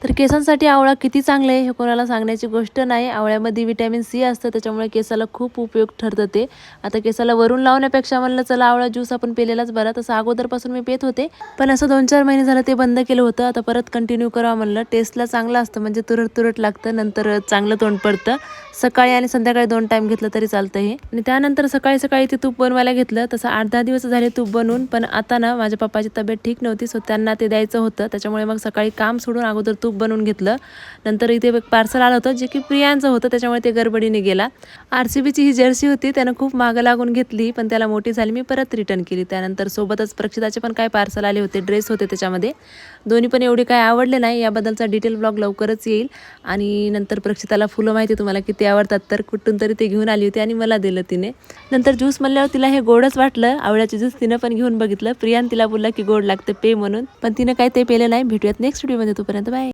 तर केसांसाठी आवळा किती चांगलं आहे हे कोणाला सांगण्याची गोष्ट नाही. आवळ्यामध्ये व्हिटॅमिन सी असतं, त्याच्यामुळे केसाला खूप उपयोग ठरतं ते. आता केसाला वरून लावण्यापेक्षा म्हणलं चला आवळा ज्यूस आपण पिलेलाच बरा. तसं अगोदरपासून मी पित होते, पण असं 2-4 महिने झालं ते बंद केलं होतं. आता परत कंटिन्यू करावं म्हणलं. टेस्टला चांगलं असतं, म्हणजे तुरट तुरट लागतं, नंतर चांगलं तोंड पडतं. सकाळी आणि संध्याकाळी 2 टाईम घेतलं तरी चालतं हे. आणि त्यानंतर सकाळी सकाळी ते तूप बनवायला घेतलं. तसं 8-10 दिवस झाले तूप बनवून, पण आता ना माझ्या पप्पाची तब्येत ठीक नव्हती, सो त्यांना ते द्यायचं होतं. त्याच्यामुळे मग सकाळी काम सोडून अगोदर तूप बनवून घेतलं. नंतर इथे एक पार्सल आलं होतं जे की प्रियांचं होतं, त्याच्यामुळे ते गडबडीने गेला. RCBची ही जर्सी होती, त्यानं खूप मागं लागून घेतली, पण त्याला मोठी झाली, मी परत रिटर्न केली. त्यानंतर सोबतच प्रक्षिताचे पण काय पार्सल आले होते, ड्रेस होते त्याच्यामध्ये. दोन्ही पण एवढे काय आवडले नाही. याबद्दलचा डिटेल ब्लॉग लवकरच येईल. आणि नंतर प्रक्षिताला फुलं माहिती तुम्हाला किती आवडतात, तर कुठून तरी ते घेऊन आली होती आणि मला दिलं तिने. नंतर ज्यूस म्हणल्यावर तिला हे गोडच वाटलं. आवळ्याचे ज्यूस तिनं पण घेऊन बघितलं. प्रियान तिला बोलला की गोड लागतं पे म्हणून, पण तिनं काय ते पेलं नाही. भेटूयात नेक्स्ट व्हिडिओमध्ये, तोपर्यंत बाय.